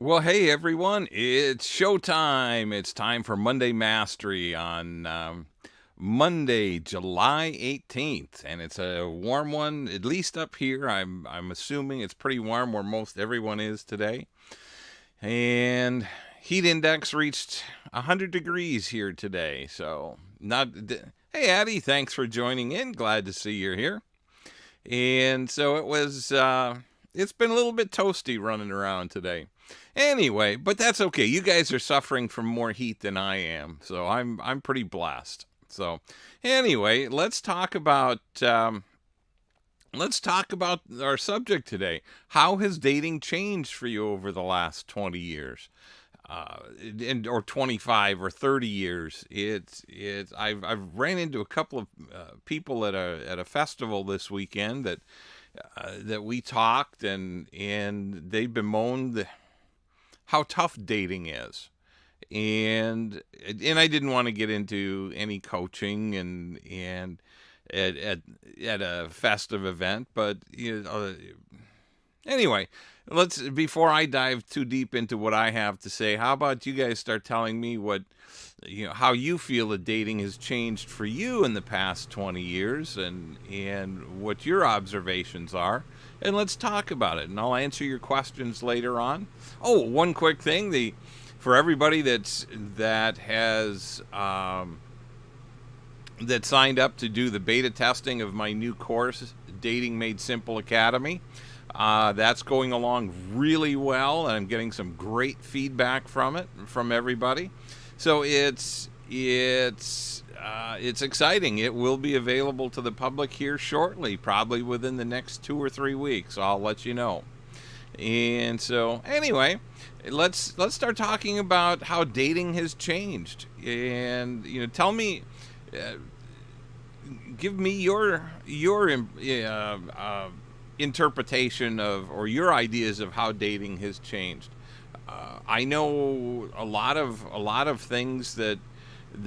Well, hey everyone, it's showtime. It's time for Monday Mastery on Monday, July 18th, and it's a warm one, at least up here. I'm assuming it's pretty warm where most everyone is today. And heat index reached 100 degrees here today. So, not hey Addie, thanks for joining in. Glad to see you're here. And so it's been a little bit toasty running around today. Anyway, but that's okay. You guys are suffering from more heat than I am, so I'm pretty blessed. So, anyway, let's talk about our subject today. How has dating changed for you over the last 20 years? Or 25 or 30 years. I've ran into a couple of people at a festival this weekend that we talked, and they bemoaned how tough dating is. And I didn't want to get into any coaching and at a festive event, but anyway, let's before I dive too deep into what I have to say, how about you guys start telling me how you feel that dating has changed for you in the past 20 years and what your observations are, and let's talk about it, and I'll answer your questions later on. Oh, one quick thing, for everybody that has that signed up to do the beta testing of my new course, Dating Made Simple Academy. That's going along really well, and I'm getting some great feedback from everybody. So it's exciting. It will be available to the public here shortly, probably within the next 2 or 3 weeks. I'll let you know. And so, anyway, let's start talking about how dating has changed. And tell me, give me your interpretation of, or your ideas of how dating has changed. I know a lot of things that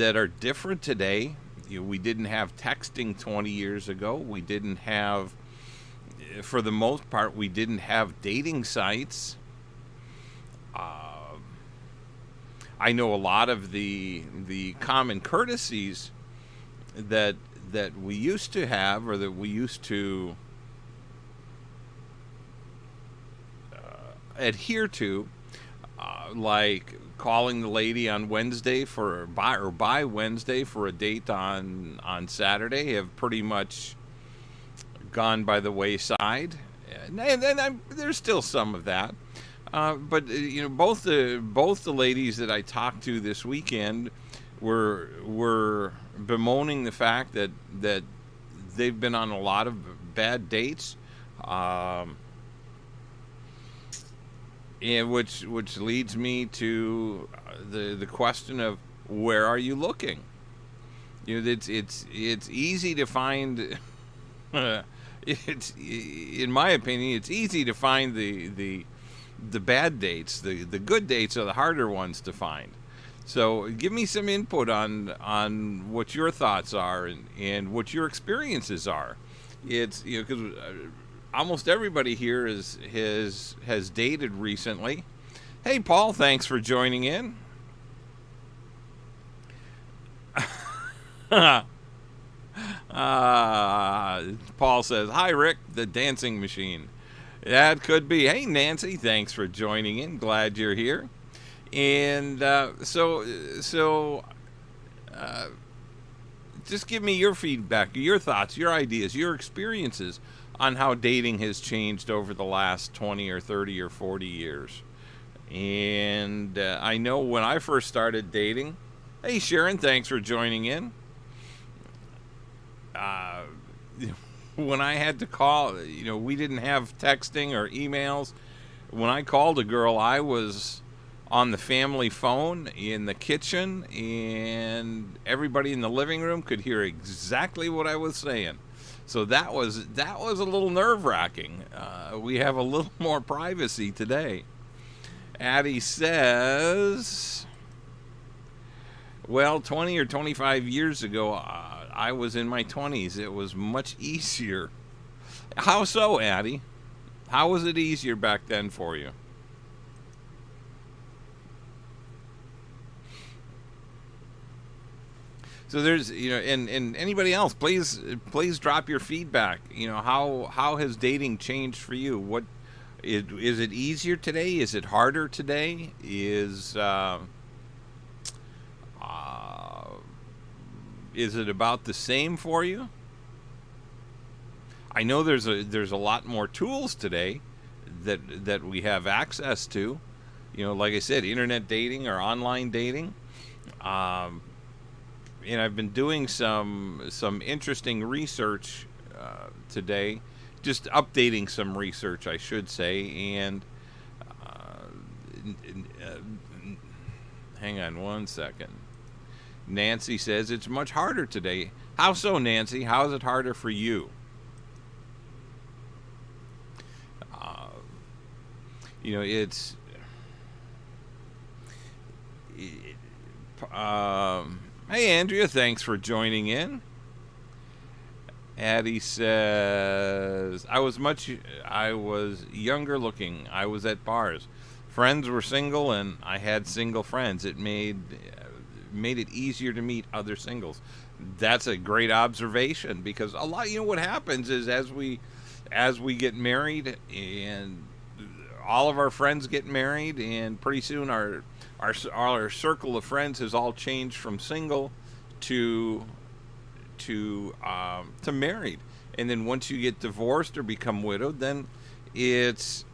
are different today. We didn't have texting 20 years ago. We didn't have, for the most part, we didn't have dating sites. I know a lot of the common courtesies that we used to have, or that we used to adhere to, like calling the lady on Wednesday by Wednesday for a date on Saturday, have pretty much gone by the wayside. And there's still some of that, but both the ladies that I talked to this weekend were bemoaning the fact that they've been on a lot of bad dates. And which leads me to the question of, where are you looking? It's easy to find. It's, in my opinion, it's easy to find the bad dates. The good dates are the harder ones to find. So give me some input on what your thoughts are and what your experiences are. It's because almost everybody here has dated recently. Hey, Paul, thanks for joining in. Paul says, "Hi, Rick, the dancing machine." That could be. Hey, Nancy, thanks for joining in. Glad you're here. And just give me your feedback, your thoughts, your ideas, your experiences on how dating has changed over the last 20 or 30 or 40 years. And I know when I first started dating, hey Sharon, thanks for joining in. When I had to call, we didn't have texting or emails. When I called a girl, I was on the family phone in the kitchen, and everybody in the living room could hear exactly what I was saying. So that was a little nerve-wracking. We have a little more privacy today. Addie says, well, 20 or 25 years ago, I was in my 20s. It was much easier. How so, Addie? How was it easier back then for you? So there's, and anybody else, please drop your feedback. How has dating changed for you? Is it easier today? Is it harder today? Is it about the same for you? I know there's a lot more tools today that we have access to. Like I said, internet dating or online dating. And I've been doing some interesting research today, just updating some research, I should say. And hang on one second. Nancy says it's much harder today. How so, Nancy? How is it harder for you? It's hey, Andrea, thanks for joining in. Addie says, I was younger looking. I was at bars. Friends were single, and I had single friends. It made it easier to meet other singles. That's a great observation, because a lot, what happens is as we get married, and all of our friends get married, and pretty soon our circle of friends has all changed from single to married. And then once you get divorced or become widowed, then it's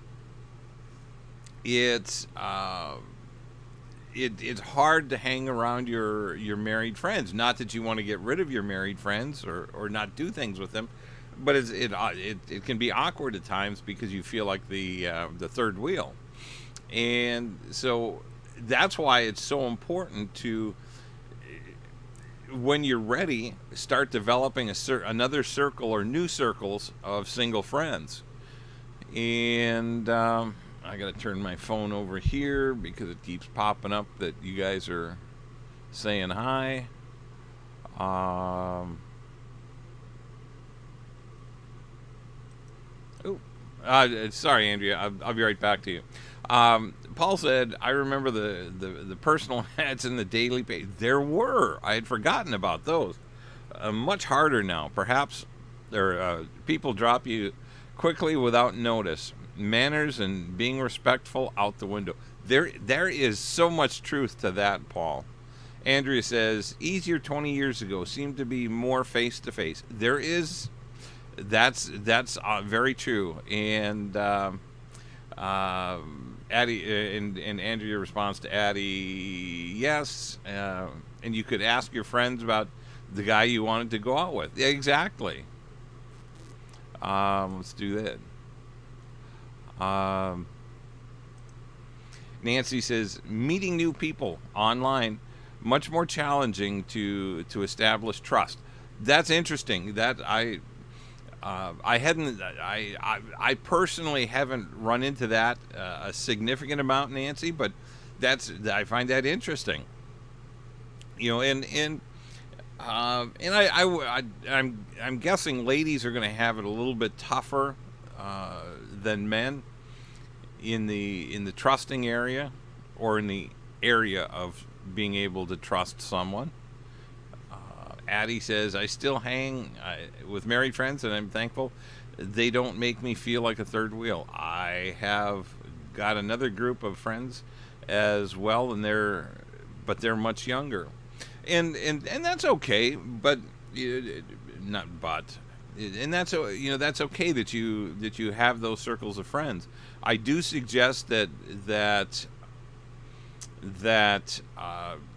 hard to hang around your married friends. Not that you want to get rid of your married friends or not do things with them, but it can be awkward at times because you feel like the third wheel. And so that's why it's so important to, when you're ready, start developing another circle or new circles of single friends. And I got to turn my phone over here because it keeps popping up that you guys are saying hi. Sorry, Andrea. I'll be right back to you. Paul said, I remember the personal ads in the daily page. There were. I had forgotten about those. Much harder now. Perhaps people drop you quickly without notice. Manners and being respectful out the window. There is so much truth to that, Paul. Andrea says, easier 20 years ago, seemed to be more face-to-face. There is. That's very true. And Addie and Andrea responds to Addie, yes. And you could ask your friends about the guy you wanted to go out with. Yeah, exactly. Let's do that. Nancy says, meeting new people online, much more challenging to establish trust. That's interesting. That I personally haven't run into that a significant amount, Nancy, but I find that interesting. And I'm guessing ladies are going to have it a little bit tougher than men in the trusting area, or in the area of being able to trust someone. Addie says, I still hang with married friends, and I'm thankful they don't make me feel like a third wheel. I have got another group of friends as well, and they're much younger, and that's okay. But and that's that's okay that you have those circles of friends. I do suggest that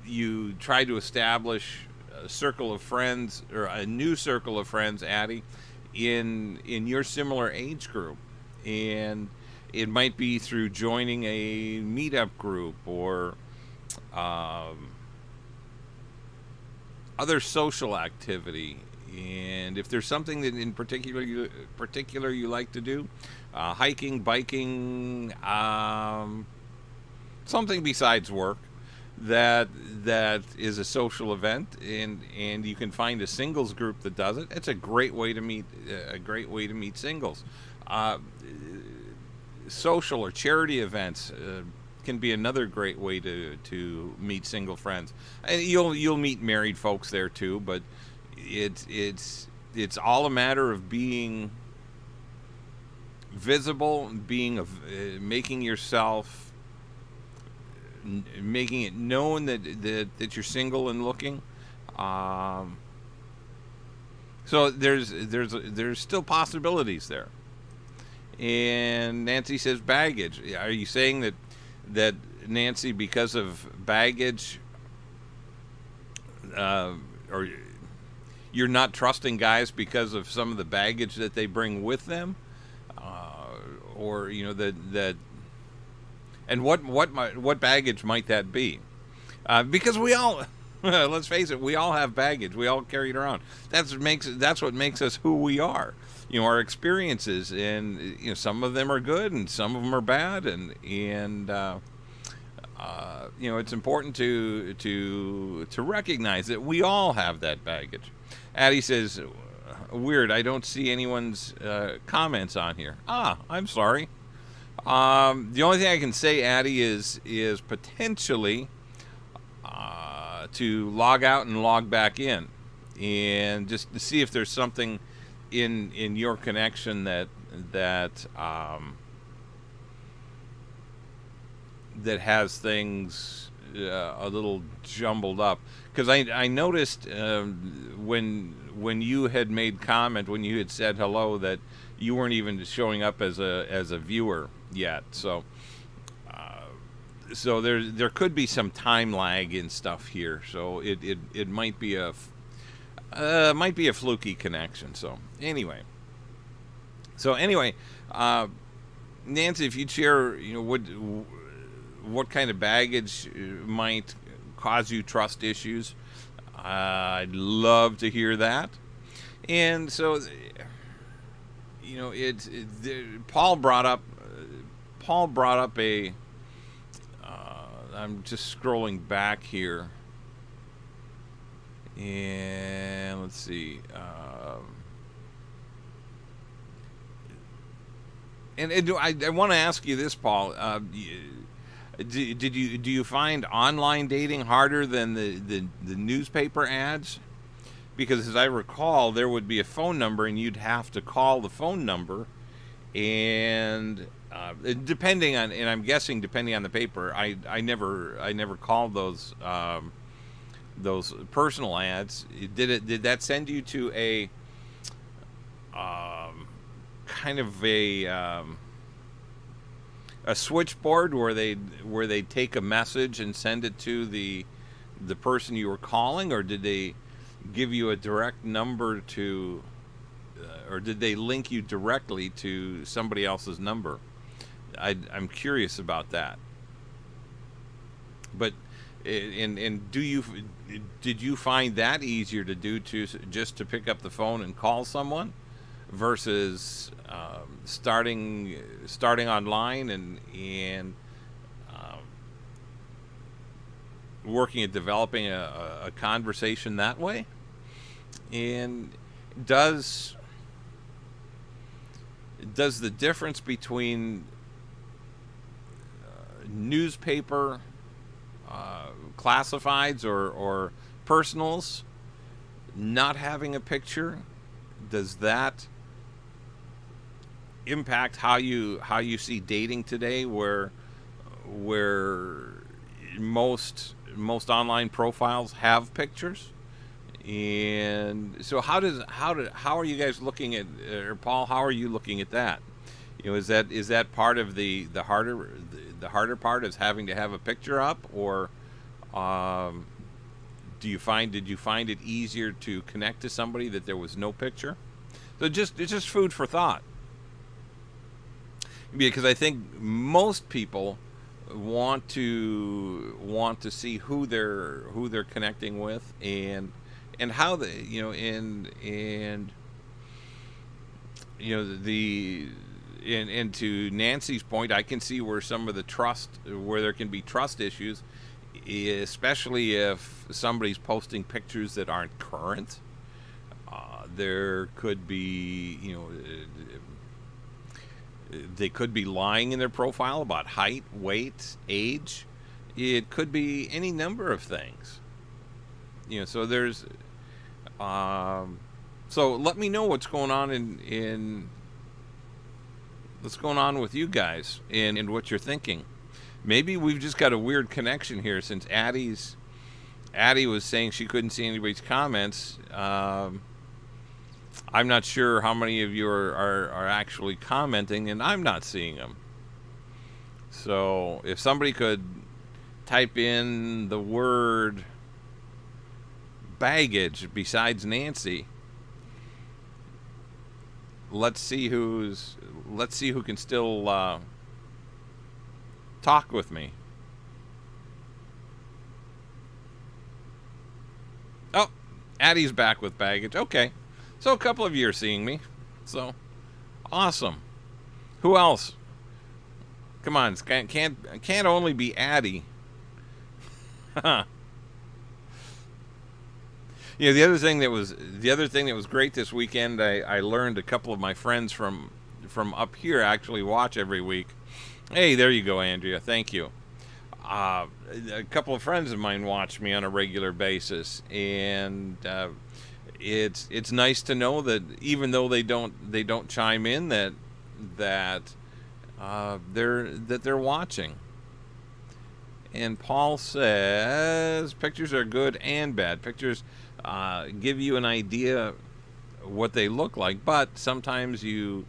you try to establish a circle of friends, or a new circle of friends, Addie, in your similar age group. And it might be through joining a meetup group, or other social activity. And if there's something that in particular you like to do, hiking, biking, something besides work, that is a social event, and you can find a singles group that does it. It's a great way to meet singles. Social or charity events, can be another great way to meet single friends. And you'll meet married folks there too, but it's all a matter of being visible, making yourself, making it known that you're single and looking. So there's still possibilities there. And Nancy says baggage. Are you saying that Nancy, because of baggage, or you're not trusting guys because of some of the baggage that they bring with them, or that and what baggage might that be? Because we all, let's face it, we all have baggage. We all carry it around. That's what makes us who we are. Our experiences, and some of them are good and some of them are bad, and it's important to recognize that we all have that baggage. Addie says, weird, I don't see anyone's comments on here. I'm sorry. The only thing I can say, Addie, is potentially to log out and log back in, and just to see if there's something in your connection that has things a little jumbled up. Because I noticed when you had made comment, when you had said hello, that you weren't even showing up as a viewer yet. So there could be some time lag in stuff here. So it might be a fluky connection. So anyway, Nancy, if you'd share, what kind of baggage might cause you trust issues, I'd love to hear that. And so, Paul brought up a. I'm just scrolling back here. And let's see. I want to ask you this, Paul. Do you find online dating harder than the newspaper ads? Because as I recall, there would be a phone number, and you'd have to call the phone number, and depending on, and I'm guessing depending on the paper, I never called those personal ads. Did that send you to a kind of a switchboard where they take a message and send it to the person you were calling, or did they give you a direct number to, or did they link you directly to somebody else's number? I'm curious about that. But and did you find that easier to do, to just to pick up the phone and call someone versus starting online and working at developing a conversation that way? And does the difference between newspaper classifieds or personals not having a picture, does that impact how you see dating today, where most online profiles have pictures? And so how are you guys looking at, or Paul, how are you looking at that? Is that part of the harder part, is having to have a picture up, or did you find it easier to connect to somebody that there was no picture? So it's just food for thought, because I think most people want to see who they're connecting with, and how they and to Nancy's point, I can see where there can be trust issues, especially if somebody's posting pictures that aren't current. There could be, They could be lying in their profile about height, weight, age. It could be any number of things. So there's so let me know what's going on in what's going on with you guys and what you're thinking. Maybe we've just got a weird connection here since Addie was saying she couldn't see anybody's comments. I'm not sure how many of you are actually commenting, and I'm not seeing them. So if somebody could type in the word baggage besides Nancy, let's see who can still talk with me. Oh, Addie's back with baggage. Okay. So a couple of you are seeing me. So awesome. Who else? Come on, can't only be Addie. The other thing that was great this weekend, I learned a couple of my friends from up here actually watch every week. Hey, there you go, Andrea. Thank you. A couple of friends of mine watch me on a regular basis, and it's nice to know that even though they don't chime in, that they're watching. And Paul says pictures are good and bad. Pictures give you an idea what they look like, but sometimes you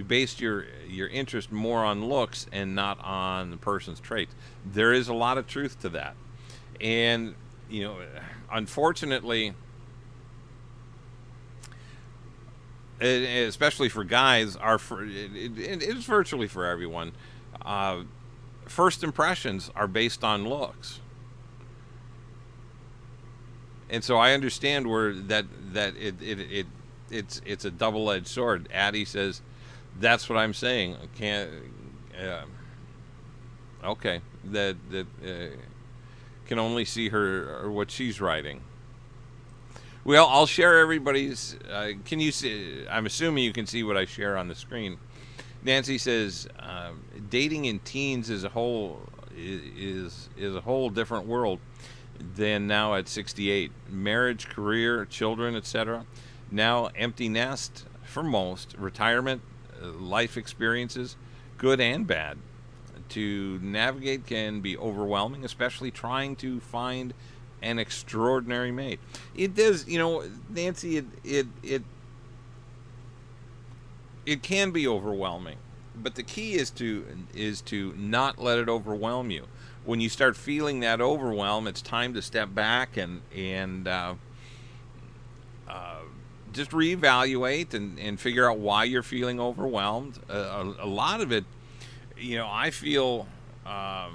base your interest more on looks and not on the person's traits. There is a lot of truth to that, and unfortunately, especially for guys, it's virtually for everyone. First impressions are based on looks, and so I understand where it's a double-edged sword. Addie says, "That's what I'm saying." I can't. Okay, that can only see her or what she's writing. Well, I'll share everybody's. Can you see? I'm assuming you can see what I share on the screen. Nancy says, dating in teens is a whole different world than now at 68. Marriage, career, children, etc. Now empty nest for most. Retirement, life experiences, good and bad. To navigate can be overwhelming, especially trying to find an extraordinary mate. It does, Nancy. It can be overwhelming, but the key is to not let it overwhelm you. When you start feeling that overwhelm, it's time to step back and just reevaluate and figure out why you're feeling overwhelmed. A lot of it, I feel a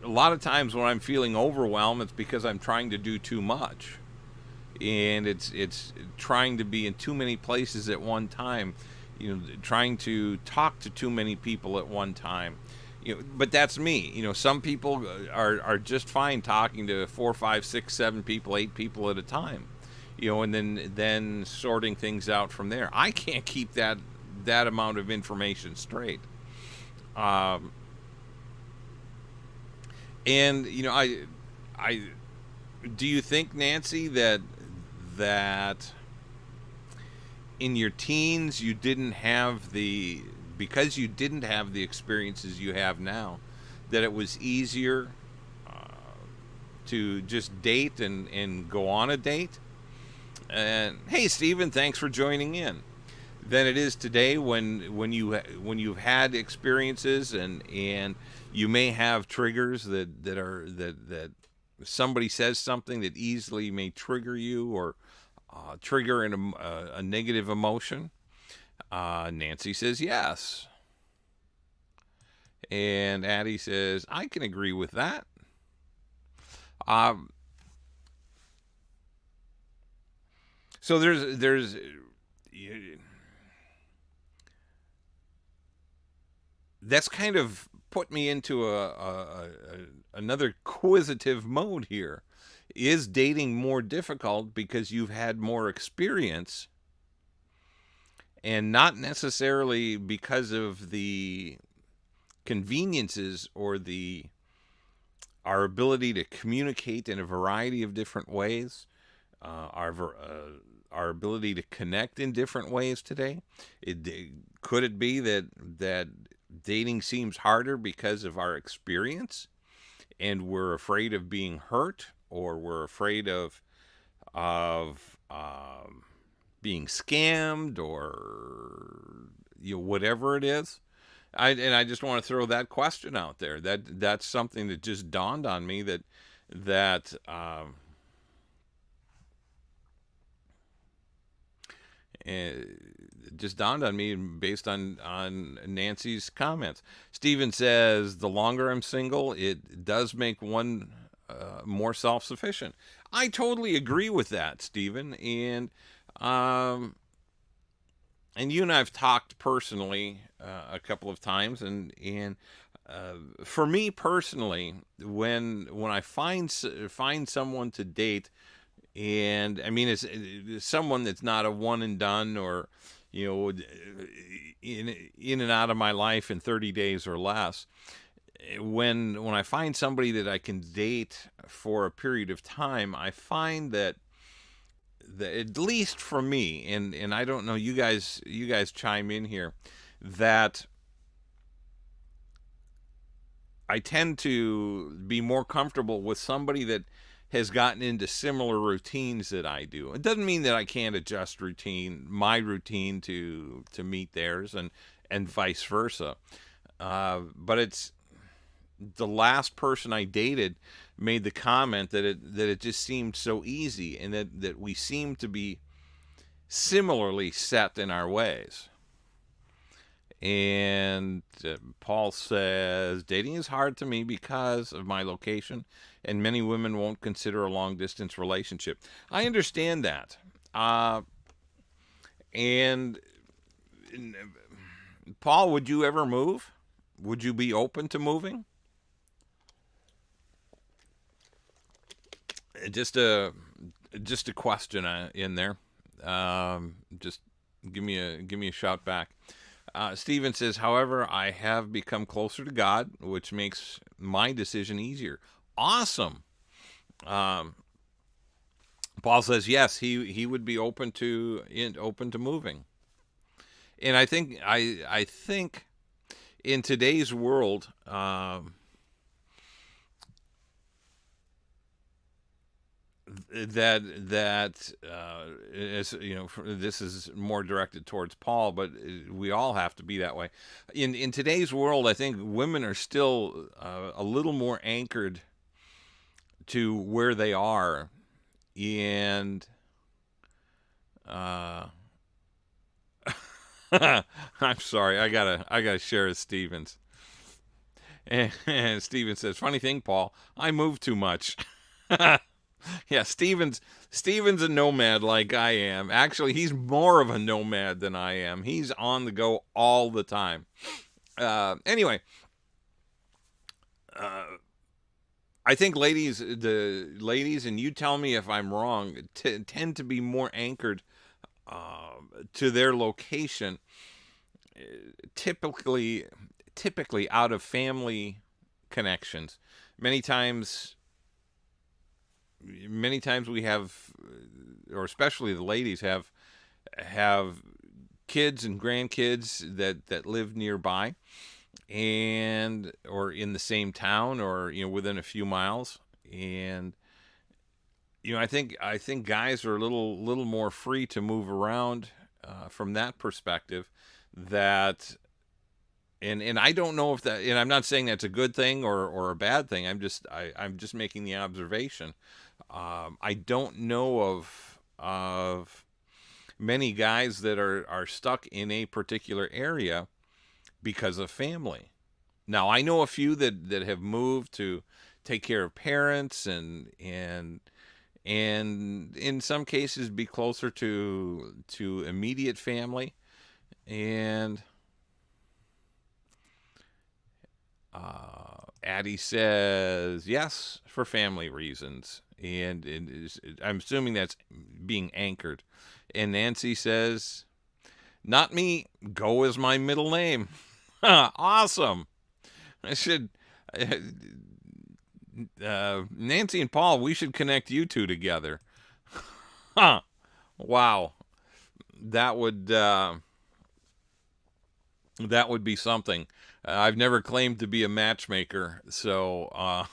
lot of times when I'm feeling overwhelmed, it's because I'm trying to do too much. And it's trying to be in too many places at one time, trying to talk to too many people at one time. But that's me. Some people are just fine talking to 4, 5, 6, 7 people, 8 people at a time. And then sorting things out from there. I can't keep that amount of information straight. And I do you think, Nancy, that in your teens you didn't have because you didn't have the experiences you have now, that it was easier to just date and go on a date? And hey, Stephen, thanks for joining in. Than it is today when you've had experiences and you may have triggers that somebody says something that easily may trigger you or trigger a negative emotion. Nancy says yes. And Addie says, I can agree with that. So there's that's kind of put me into another quizzitive mode here. Is dating more difficult because you've had more experience, and not necessarily because of the conveniences or the our ability to communicate in a variety of different ways, our ability to connect in different ways today. Could it be that dating seems harder because of our experience, and we're afraid of being hurt, or we're afraid of being scammed, or whatever it is. I just want to throw that question out there. That's something that just dawned on me that it just dawned on me based on Nancy's comments. Steven says the longer I'm single, it does make one more self-sufficient. I totally agree with that, Steven, and you and I've talked personally a couple of times, and for me personally, when I find someone to date, and I mean it's someone that's not a one and done, or in and out of my life in 30 days or less. When I find somebody that I can date for a period of time, I find that at least for me, and I don't know, you guys chime in here, that I tend to be more comfortable with somebody that has gotten into similar routines that I do. It doesn't mean that I can't adjust my routine to meet theirs, and vice versa. But it's the last person I dated made the comment that it just seemed so easy, and that we seemed to be similarly set in our ways. And Paul says, dating is hard to me because of my location, and many women won't consider a long distance relationship. I understand that. And Paul, would you ever move? Would you be open to moving? Just a question in there. Just give me a shout back. Stephen says, however, I have become closer to God, which makes my decision easier. Awesome. Paul says yes, he would be open to moving. And I think in today's world, is, this is more directed towards Paul, but we all have to be that way. In today's world, I think women are still a little more anchored to where they are, and I'm sorry, I gotta share with Stevens. And Steven says, funny thing, Paul, I move too much. Yeah, Steven's a nomad like I am. Actually, he's more of a nomad than I am. He's on the go all the time. Anyway, I think the ladies, and you tell me if I'm wrong, tend to be more anchored to their location, typically out of family connections. Many times we have, or especially the ladies have kids and grandkids that live nearby, and or in the same town, or within a few miles. And I think guys are a little more free to move around from that perspective. That and I don't know if that, and I'm not saying that's a good thing or a bad thing. I'm just making the observation. I don't know of many guys that are stuck in a particular area because of family. Now, I know a few that have moved to take care of parents, and in some cases be closer to immediate family. And Addie says yes, for family reasons, and I'm assuming that's being anchored. And Nancy says Not me. Go is my middle name. Awesome. I should. Nancy and Paul, we should connect you two together. Huh. Wow. That would be something. I've never claimed to be a matchmaker, so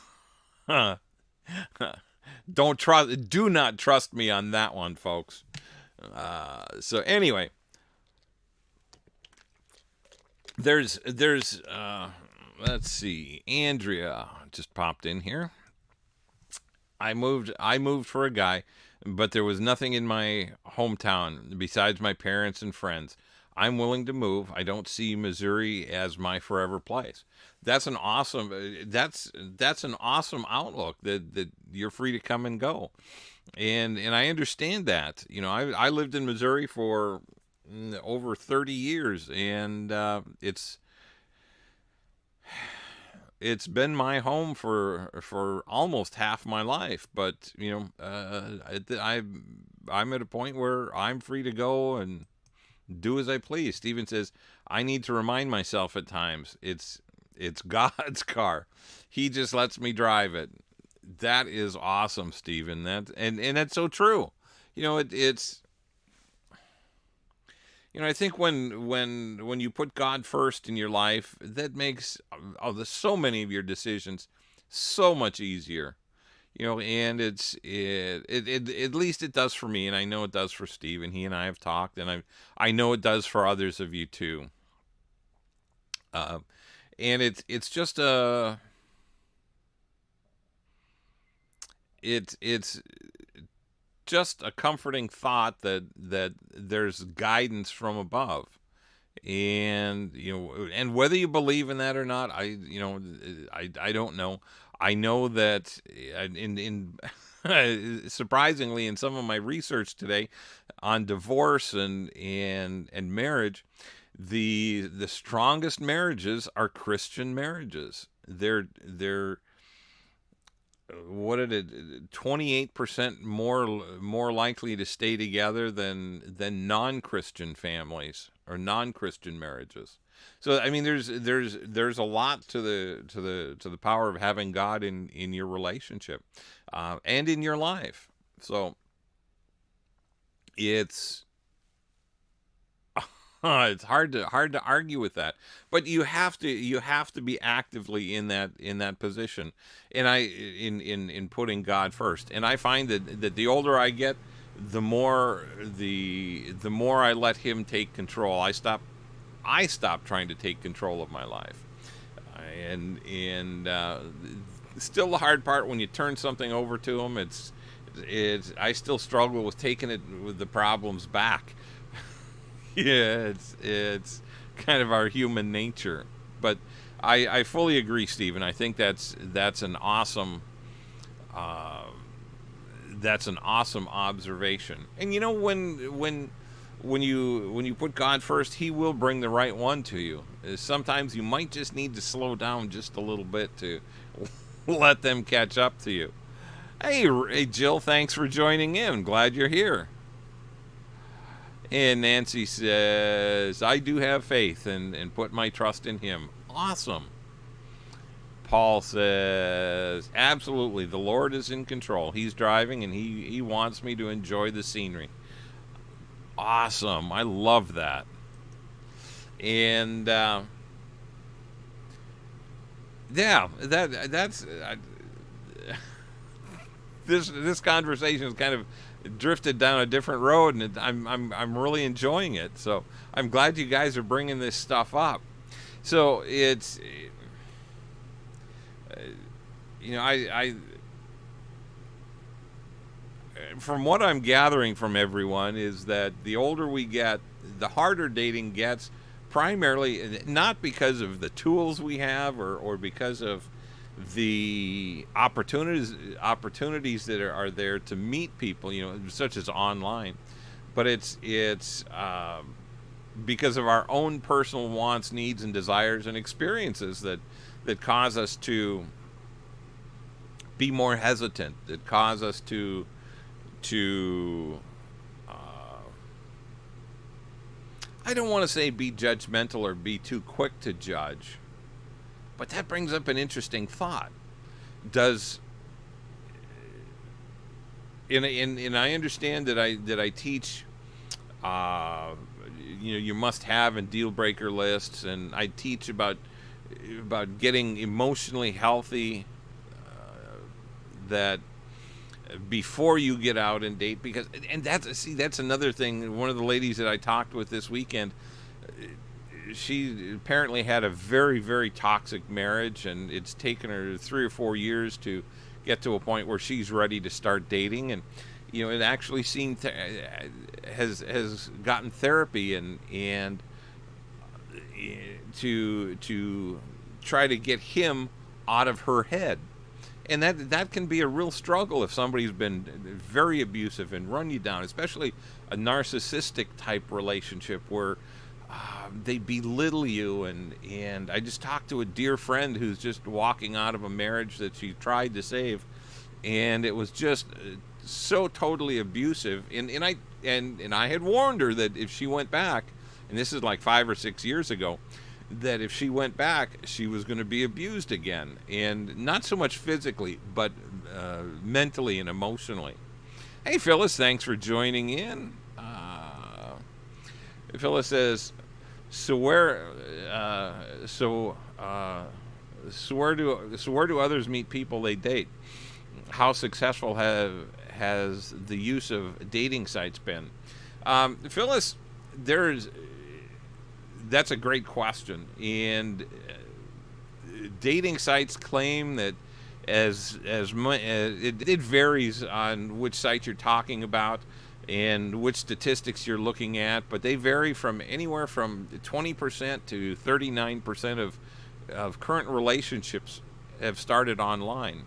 do not trust me on that one, folks. So anyway, there's let's see, Andrea just popped in here. I moved for a guy, but there was nothing in my hometown besides my parents and friends. I'm willing to move. I don't see Missouri as my forever place. That's an awesome that's an awesome outlook that you're free to come and go. And I understand that. I lived in Missouri for over 30 years, and it's been my home for almost half my life. But I'm at a point where I'm free to go and do as I please. Steven says, I need to remind myself at times it's God's car. He just lets me drive it. That is awesome, Steven. And that's so true. It's I think when you put God first in your life, that makes so many of your decisions so much easier. And it at least it does for me, and I know it does for Steve, and he and I have talked, and I know it does for others of you too. And it's just it's just a comforting thought that there's guidance from above. And and whether you believe in that or not, I don't know. I know that in surprisingly, in some of my research today on divorce and marriage, the strongest marriages are Christian marriages. They're what did it 28% more likely to stay together than non-Christian families or non-Christian marriages. So I mean, there's a lot to the power of having God in your relationship and in your life. So it's it's hard to argue with that, but you have to be actively in that position, and in putting God first. And I find that the older I get, the more I let Him take control. I stop trying to take control of my life, and still the hard part when you turn something over to Him. It's I still struggle with taking it with the problems back. Yeah, it's kind of our human nature, but I fully agree, Stephen. I think that's an awesome observation. And when you put God first, He will bring the right one to you. Sometimes you might just need to slow down just a little bit to let them catch up to you. Hey, Jill, thanks for joining in. Glad you're here. And Nancy says, I do have faith and put my trust in Him. Awesome. Paul says, absolutely, the Lord is in control. He's driving, and he wants me to enjoy the scenery. Awesome. I love that. And yeah, that's this conversation is kind of drifted down a different road, and I'm really enjoying it. So I'm glad you guys are bringing this stuff up. So it's I from what I'm gathering from everyone is that the older we get, the harder dating gets, primarily not because of the tools we have or because of the opportunities that are there to meet people, such as online, but it's because of our own personal wants, needs, and desires and experiences that cause us to be more hesitant, that cause us to I don't want to say be judgmental or be too quick to judge, but that brings up an interesting thought. Does and I understand that I teach, your must have and deal breaker lists, and I teach about getting emotionally healthy, that before you get out and date, because and that's another thing. One of the ladies that I talked with this weekend, she apparently had a very, very toxic marriage, and it's taken her 3 or 4 years to get to a point where she's ready to start dating. And it actually has gotten therapy and to try to get him out of her head. And that can be a real struggle if somebody's been very abusive and run you down, especially a narcissistic type relationship where they belittle you. And I just talked to a dear friend who's just walking out of a marriage that she tried to save, and it was just so totally abusive. And I had warned her that if she went back, and this is like 5 or 6 years ago, that if she went back, she was going to be abused again, and not so much physically, but mentally and emotionally. Hey, Phyllis, thanks for joining in. Phyllis says, so where do others meet people they date? How successful has the use of dating sites been? Phyllis, that's a great question, and dating sites claim that it varies on which site you're talking about and which statistics you're looking at, but they vary from anywhere from 20% to 39% of current relationships have started online.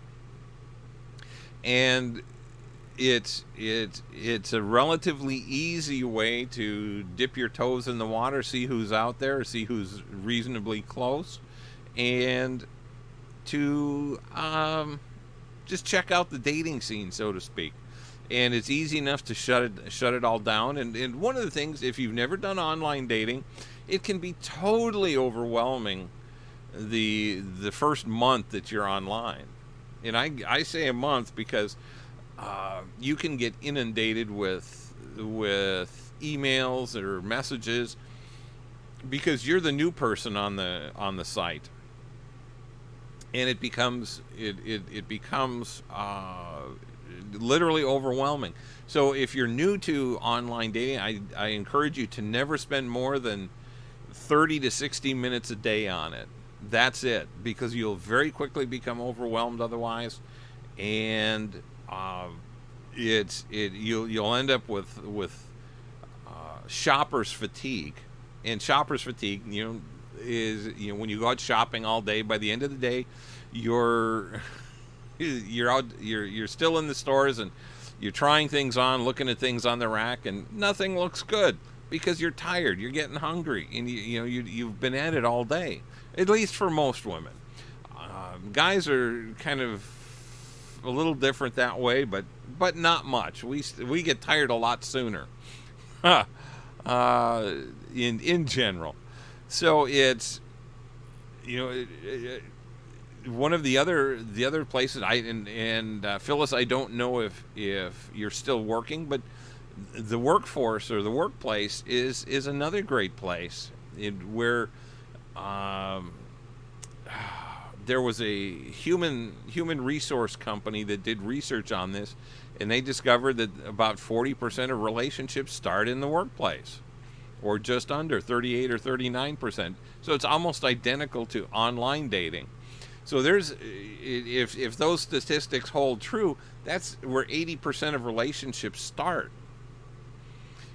And it's a relatively easy way to dip your toes in the water, see who's out there, see who's reasonably close, and to just check out the dating scene, so to speak. And it's easy enough to shut it all down. And one of the things, if you've never done online dating, it can be totally overwhelming the first month that you're online. And I say a month because you can get inundated with emails or messages because you're the new person on the site, and it becomes literally overwhelming. So if you're new to online dating, I encourage you to never spend more than 30 to 60 minutes a day on it. That's it, because you'll very quickly become overwhelmed otherwise, and you'll end up with shopper's fatigue. And shopper's fatigue, is when you go out shopping all day, by the end of the day, you're still in the stores and you're trying things on, looking at things on the rack, and nothing looks good because you're tired, you're getting hungry, and you've been at it all day. At least for most women. Guys are kind of a little different that way, but not much. We get tired a lot sooner, in general. So it's one of the other places. Phyllis, I don't know if you're still working, but the workforce or the workplace is another great place where there was a human resource company that did research on this, and they discovered that about 40% of relationships start in the workplace, or just under 38 or 39%. So it's almost identical to online dating. So if those statistics hold true, that's where 80% of relationships start.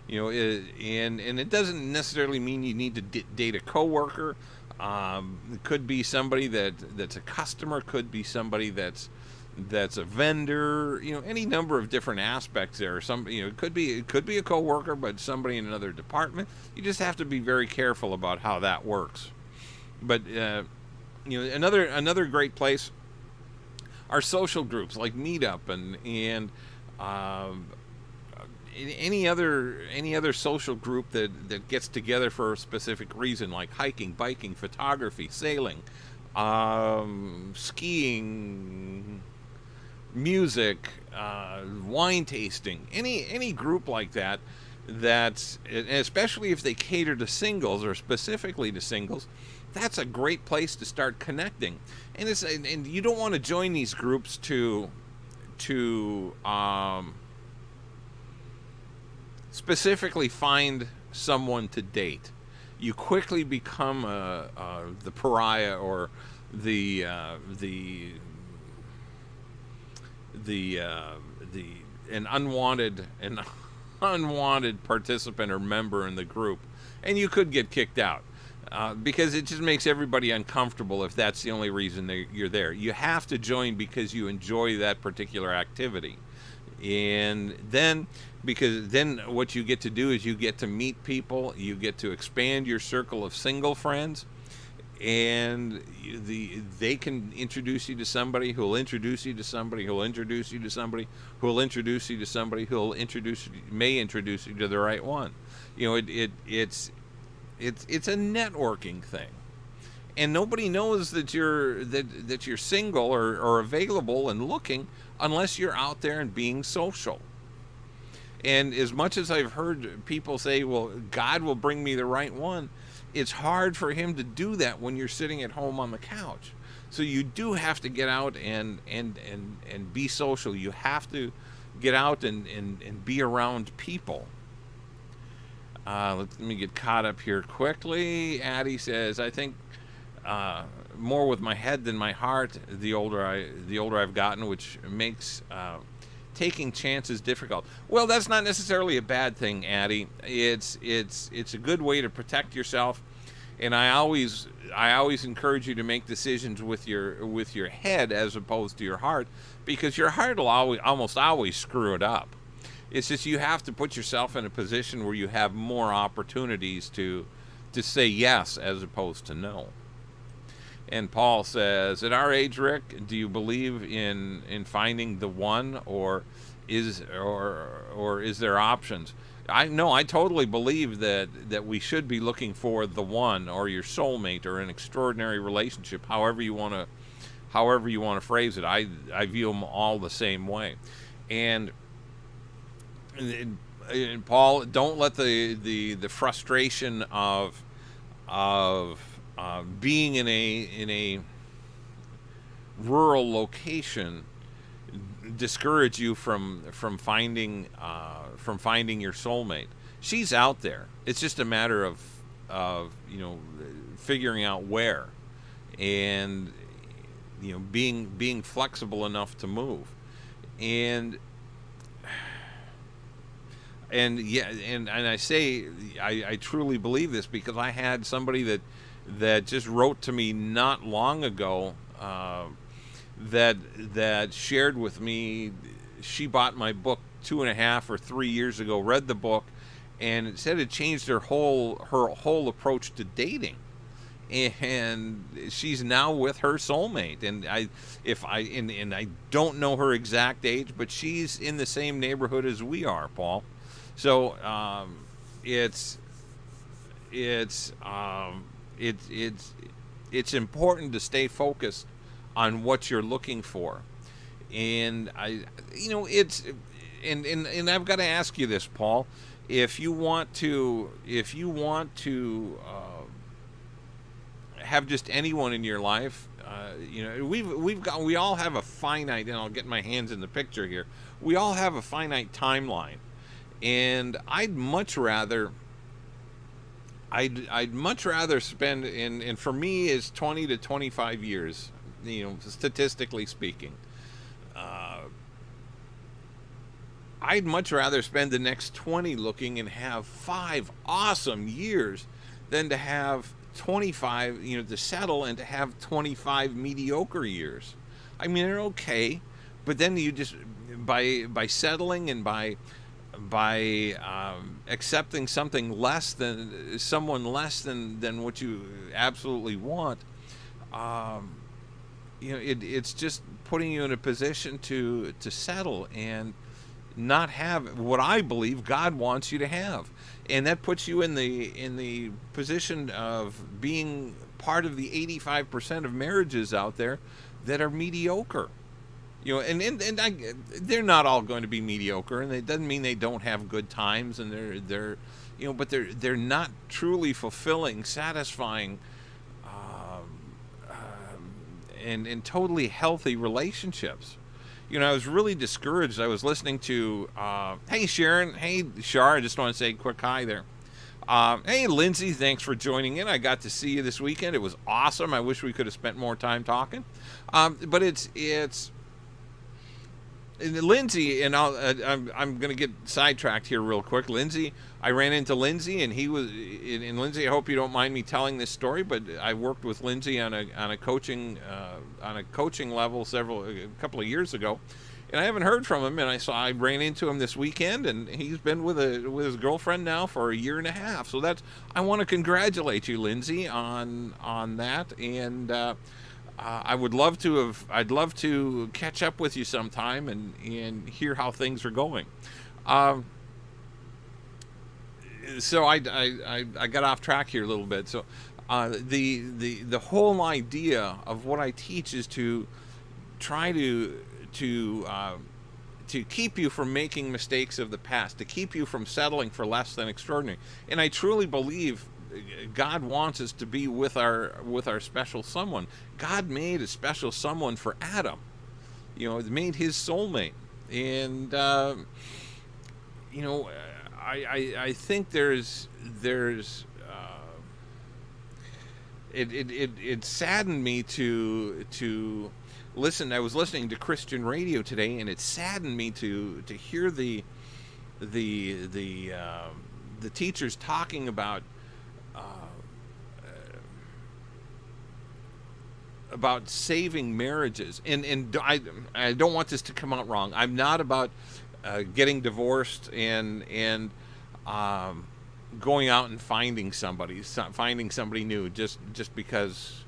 And it doesn't necessarily mean you need to date a coworker. It could be somebody that's a customer, could be somebody that's a vendor, any number of different aspects there. It could be a coworker, but somebody in another department. You just have to be very careful about how that works. But another great place are social groups like Meetup and any other social group that gets together for a specific reason, like hiking, biking, photography, sailing, skiing, music, wine tasting, any group like that, that's, and especially if they cater to singles or specifically to singles, that's a great place to start connecting. And you don't want to join these groups to specifically find someone to date. You quickly become the pariah, or the an unwanted participant or member in the group, and you could get kicked out, because it just makes everybody uncomfortable if that's the only reason you're there. You have to join because you enjoy that particular activity. And then, because then what you get to do is you get to meet people, you get to expand your circle of single friends, and they can introduce you to somebody who'll introduce you to somebody who'll introduce you to somebody who'll introduce you to somebody who'll may introduce you to the right one. It's a networking thing, and nobody knows that you're single or available and looking unless you're out there and being social. And as much as I've heard people say, well, God will bring me the right one, it's hard for him to do that when you're sitting at home on the couch. So you do have to get out and be social. You have to get out and be around people. Let me get caught up here quickly. Addie says, I think more with my head than my heart the older I've gotten, which makes taking chances difficult. Well, that's not necessarily a bad thing, Addie. It's a good way to protect yourself, and I always encourage you to make decisions with your head as opposed to your heart, because your heart will almost always screw it up. It's just you have to put yourself in a position where you have more opportunities to say yes as opposed to no. And Paul says, at our age, Rick, do you believe in finding the one, or is there options? I totally believe that we should be looking for the one, or your soulmate, or an extraordinary relationship, however you want to phrase it. I view them all the same way. And Paul, don't let the frustration of being in a rural location discourage you from finding your soulmate. She's out there. It's just a matter of figuring out where, and being flexible enough to move. And I say I truly believe this because I had somebody that just wrote to me not long ago, that shared with me she bought my book 2.5 or 3 years ago, read the book, and it said it changed her whole approach to dating. And she's now with her soulmate, and I don't know her exact age, but she's in the same neighborhood as we are, Paul. So it's important to stay focused on what you're looking for. And I've got to ask you this, Paul. If you want to have just anyone in your life, we all have a finite, and I'll get my hands in the picture here. We all have a finite timeline, and I'd much rather spend, and for me is 20 to 25 years, statistically speaking. I'd much rather spend the next 20 looking and have 5 awesome years than to have 25, to settle and to have 25 mediocre years. I mean, they're okay, but then you just, by settling and by accepting someone less than what you absolutely want, it's just putting you in a position to settle. And not have what I believe God wants you to have. And that puts you in the position of being part of the 85% of marriages out there that are mediocre. They're not all going to be mediocre, and it doesn't mean they don't have good times, and but they're not truly fulfilling, satisfying, and totally healthy relationships. I was really discouraged. I was listening to, hey Sharon, hey Shar, I just want to say a quick hi there. Hey Lindsay, thanks for joining in. I got to see you this weekend. It was awesome. I wish we could have spent more time talking. But it's Lindsay, and I'm going to get sidetracked here real quick. Lindsay, I ran into Lindsay, and Lindsay, I hope you don't mind me telling this story, but I worked with Lindsay on a coaching level a couple of years ago, and I haven't heard from him. And I ran into him this weekend, and he's been with his girlfriend now for a year and a half. So I want to congratulate you, Lindsay, on that, and I'd love to catch up with you sometime and hear how things are going. So I got off track here a little bit. So the whole idea of what I teach is to try to keep you from making mistakes of the past, to keep you from settling for less than extraordinary. And I truly believe God wants us to be with our special someone. God made a special someone for Adam. Made his soulmate, and I think it saddened me to listen. I was listening to Christian radio today, and it saddened me to hear the teachers talking about saving marriages, and I don't want this to come out wrong. I'm not about getting divorced and going out and finding somebody new just because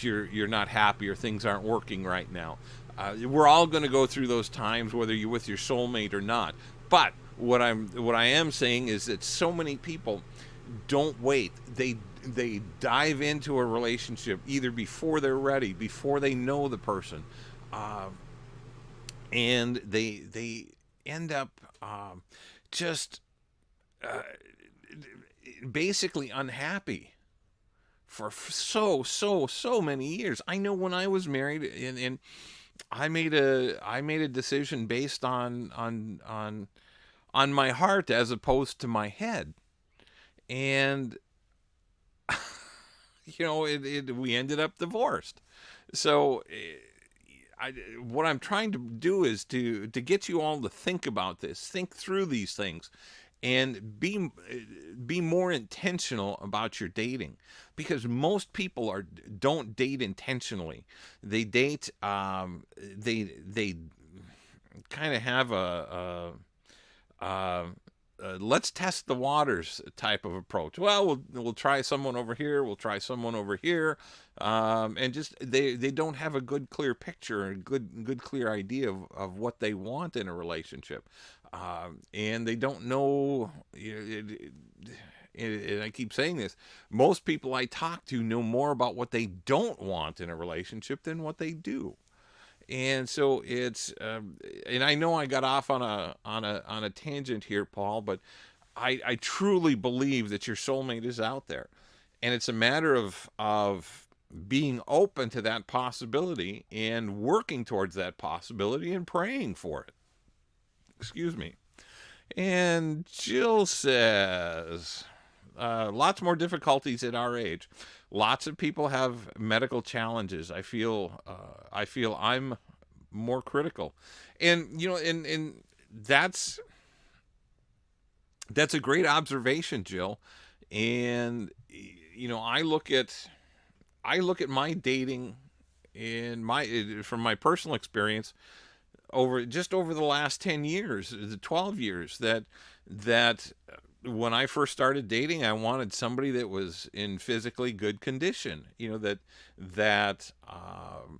you're not happy or things aren't working right now. We're all going to go through those times, whether you're with your soulmate or not. But what I am saying is that so many people don't wait. They dive into a relationship either before they're ready, before they know the person, and they end up just basically unhappy for so many years. I know when I was married, and I made a decision based on my heart as opposed to my head, and we ended up divorced. So what I'm trying to do is to get you all to think about this, think through these things, and be more intentional about your dating, because most people don't date intentionally. They date they kind of have a let's test the waters type of approach. Well, we'll try someone over here. We'll try someone over here, and just they don't have a good clear picture, a good clear idea of what they want in a relationship, and they don't know. And I keep saying this. Most people I talk to know more about what they don't want in a relationship than what they do. And so it's, and I know I got off on a tangent here, Paul, but I truly believe that your soulmate is out there, and it's a matter of being open to that possibility and working towards that possibility and praying for it. Excuse me. And Jill says, lots more difficulties at our age. Lots of people have medical challenges. I feel I'm more critical, and and that's a great observation, Jill. And I look at my dating from my personal experience over the last 10 years, the 12 years that when I first started dating, I wanted somebody that was in physically good condition. That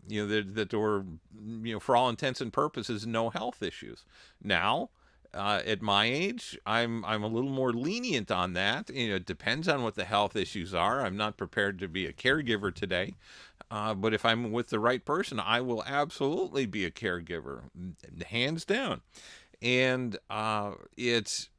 there were, for all intents and purposes, no health issues. Now, at my age, I'm a little more lenient on that. It depends on what the health issues are. I'm not prepared to be a caregiver today, but if I'm with the right person, I will absolutely be a caregiver, hands down. And it's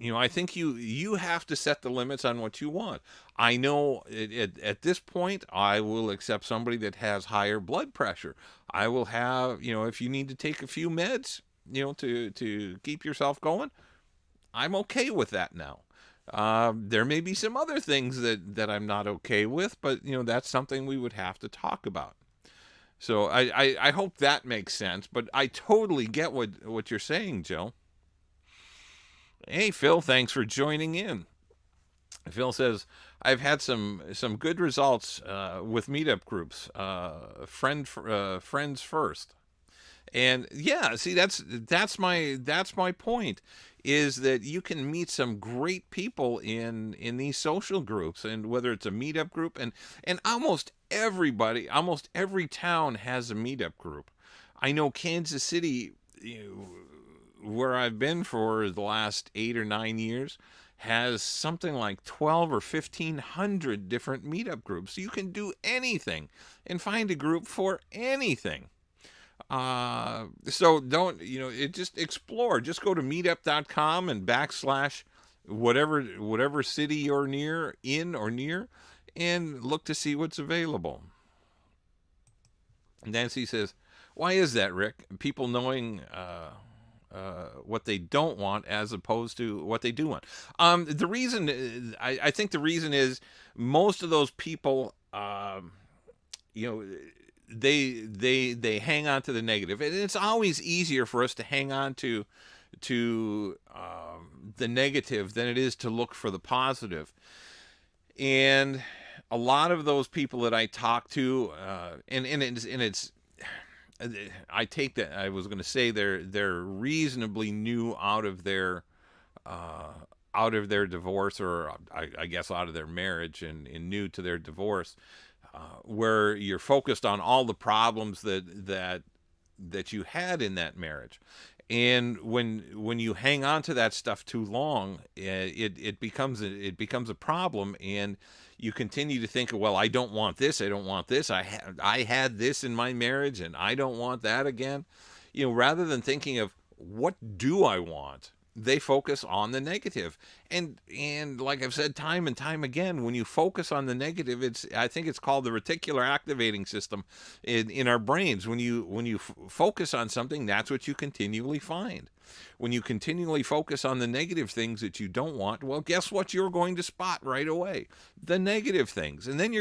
I think you have to set the limits on what you want. I know at this point, I will accept somebody that has higher blood pressure. I will have, if you need to take a few meds, to keep yourself going, I'm okay with that now. There may be some other things that I'm not okay with, but that's something we would have to talk about. So I hope that makes sense. But I totally get what you're saying, Joe. Hey, Phil, thanks for joining in. Phil says, I've had some good results with meetup groups. Friends first. And yeah, see, that's my point, is that you can meet some great people in these social groups, and whether it's a meetup group, and almost every town has a meetup group. I know Kansas City, where I've been for the last 8 or 9 years, has something like 12 or 1,500 different meetup groups. So you can do anything and find a group for anything. So don't, just explore. Just go to meetup.com and / whatever city you're near, and look to see what's available. Nancy says, why is that, Rick? People knowing what they don't want as opposed to what they do want. The reason, I think the reason is most of those people, they hang on to the negative, and it's always easier for us to hang on to the negative than it is to look for the positive. And a lot of those people that I talk to, and it's I take that, I was going to say they're reasonably new out of their divorce, or I guess out of their marriage, and new to their divorce, where you're focused on all the problems that you had in that marriage. And when you hang on to that stuff too long, it becomes a problem, and you continue to think, well, I don't want this. I had this in my marriage, and I don't want that again. Rather than thinking of what do I want, they focus on the negative. And like I've said time and time again, when you focus on the negative, I think it's called the reticular activating system in our brains. When you focus on something, that's what you continually find. When you continually focus on the negative things that you don't want, well, guess what you're going to spot right away? The negative things. And then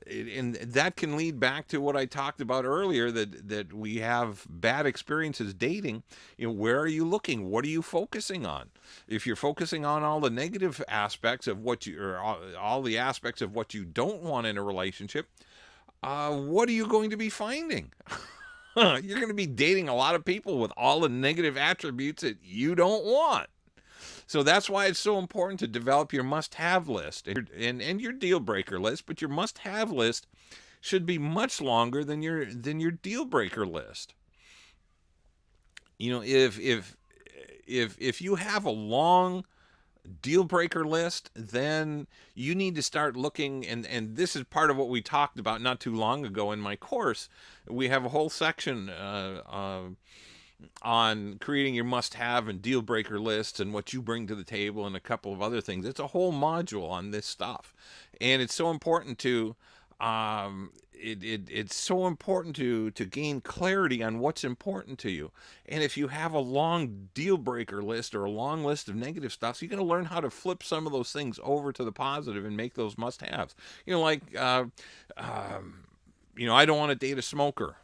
that can lead back to what I talked about earlier, that we have bad experiences dating. Where are you looking? What are you focusing on? If you're focusing on all the negative aspects of all the aspects of what you don't want in a relationship, what are you going to be finding? You're going to be dating a lot of people with all the negative attributes that you don't want. So that's why it's so important to develop your must-have list and your deal-breaker list. But your must-have list should be much longer than your deal-breaker list. If you have a long deal breaker list, then you need to start looking, and this is part of what we talked about not too long ago in my course. We have a whole section on creating your must-have and deal breaker lists and what you bring to the table, and a couple of other things. It's a whole module on this stuff, and it's so important to it's so important to gain clarity on what's important to you. And if you have a long deal breaker list or a long list of negative stuff, so you're going to learn how to flip some of those things over to the positive and make those must-haves. I don't want to date a smoker.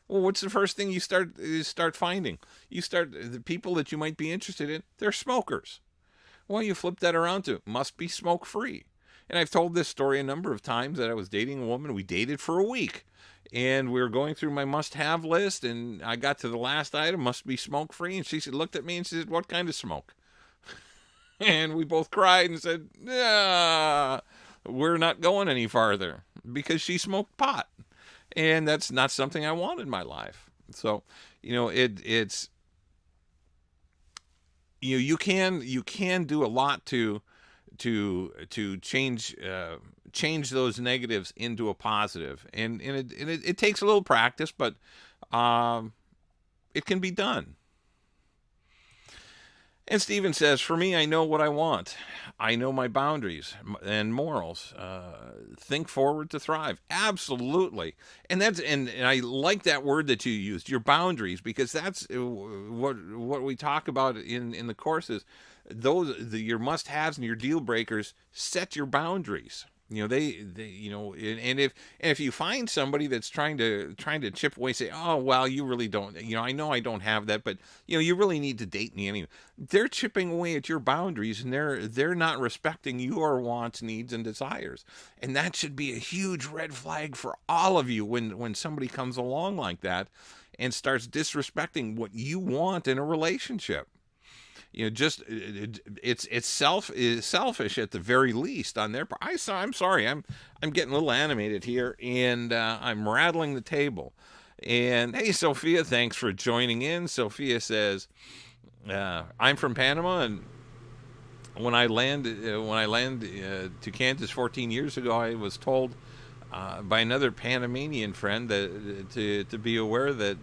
Well, what's the first thing you start finding? The people that you might be interested in, they're smokers. Well, you flip that around to must be smoke free. And I've told this story a number of times that I was dating a woman. We dated for a week. And we were going through my must-have list, and I got to the last item, must be smoke-free. And she said, looked at me and she said, what kind of smoke? And we both cried and said, yeah, we're not going any farther, because she smoked pot. And that's not something I want in my life. So, it's, you can do a lot to change those negatives into a positive, and it takes a little practice, but it can be done. And Stephen says, for me, I know what I want. I know my boundaries and morals. Think forward to thrive. Absolutely. And I like that word that you used, your boundaries, because that's what we talk about in the courses. Your must-haves and your deal breakers. Set your boundaries. And if you find somebody that's trying to chip away, say, oh well, you really don't, I know I don't have that, but you really need to date me anyway. They're chipping away at your boundaries, and they're not respecting your wants, needs, and desires, and that should be a huge red flag for all of you when somebody comes along like that and starts disrespecting what you want in a relationship. It's selfish at the very least on their part. I'm sorry, I'm getting a little animated here, and I'm rattling the table. And hey, Sophia, thanks for joining in. Sophia says, I'm from Panama, and when I landed to Kansas 14 years ago, I was told by another Panamanian friend that to be aware that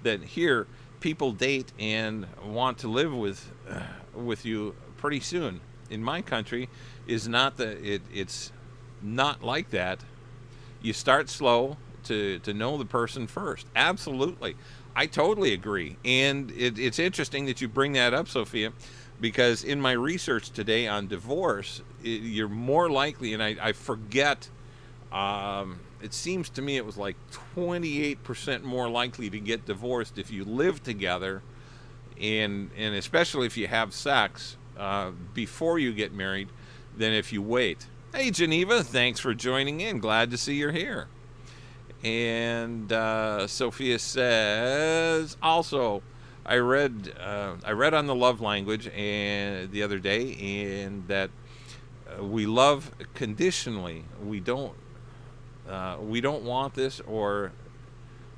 that here people date and want to live with you pretty soon. In my country, it's not like that. You start slow to know the person first. Absolutely, I totally agree. And it's interesting that you bring that up, Sophia, because in my research today on divorce, you're more likely, and I forget. It seems to me it was like 28% more likely to get divorced if you live together, and especially if you have sex before you get married, than if you wait. Hey, Geneva, thanks for joining in. Glad to see you're here. And Sophia says, also, I read on the love language and the other day, and that we love conditionally. We don't want this or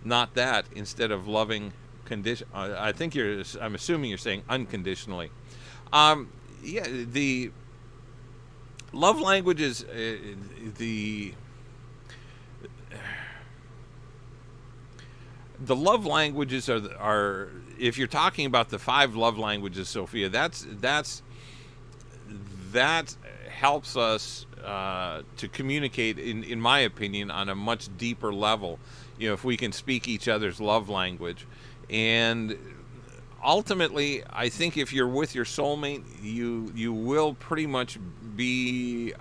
not that, instead of loving condition. I'm assuming you're saying unconditionally. The love languages, the love languages are, if you're talking about the 5 love languages, Sophia, that helps us to communicate, in my opinion, on a much deeper level. If we can speak each other's love language. And ultimately, I think if you're with your soulmate, you will pretty much be,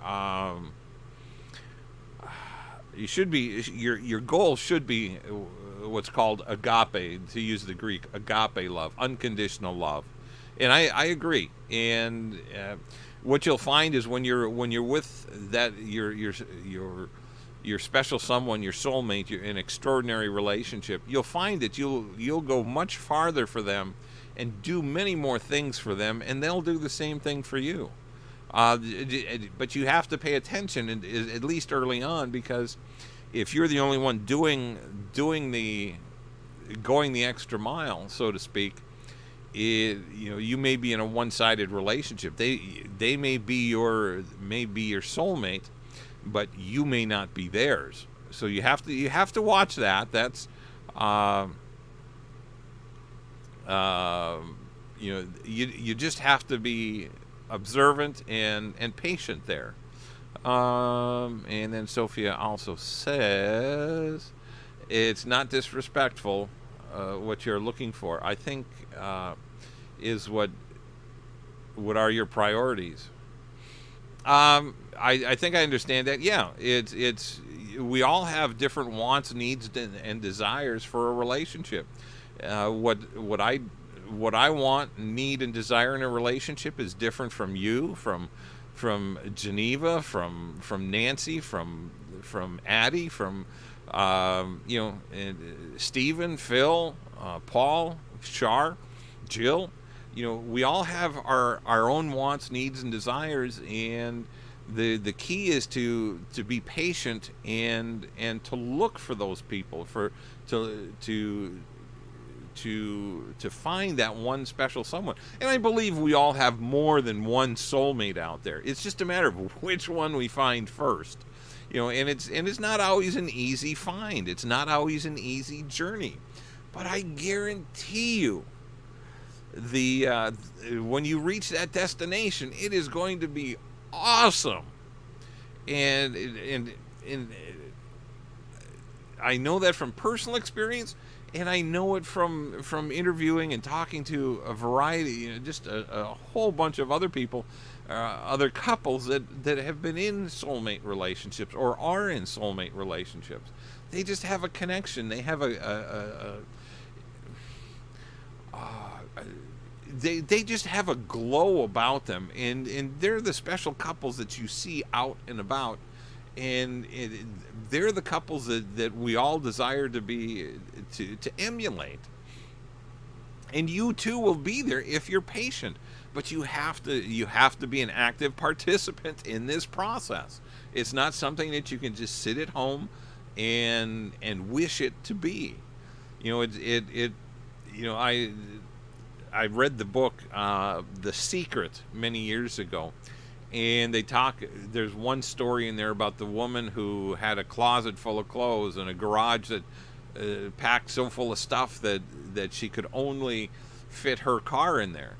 you should be, your goal should be what's called agape, to use the Greek, agape love, unconditional love. And I agree. And what you'll find is when you're with that your special someone, your soulmate, you're in an extraordinary relationship, you'll find that you'll go much farther for them and do many more things for them, and they'll do the same thing for you. But you have to pay attention, at least early on, because if you're the only one going the extra mile, so to speak, you may be in a one-sided relationship. They may be your soulmate, but you may not be theirs. So you have to watch that. That's you just have to be observant and patient there. And then Sophia also says, it's not disrespectful what you're looking for. I think is what are your priorities. I think I understand that. Yeah, it's we all have different wants, needs, and desires for a relationship. What I want, need, and desire in a relationship is different from you, from Geneva, from Nancy, from Addie, from Stephen, Phil, Paul, Char, Jill. We all have our own wants, needs, and desires, and the key is to be patient and to look for those people, to find that one special someone. And I believe we all have more than one soulmate out there. It's just a matter of which one we find first. And it's not always an easy find. It's not always an easy journey. But I guarantee you, when you reach that destination, it is going to be awesome. And I know that from personal experience, and I know it from interviewing and talking to a variety, just a whole bunch of other people, other couples that have been in soulmate relationships or are in soulmate relationships. They just have a connection. They have they just have a glow about them, and they're the special couples that you see out and about, and they're the couples that we all desire to emulate. And you too will be there if you're patient, but you have to be an active participant in this process. It's not something that you can just sit at home and wish it to be. I read the book The Secret many years ago, and there's one story in there about the woman who had a closet full of clothes and a garage that packed so full of stuff that she could only fit her car in there.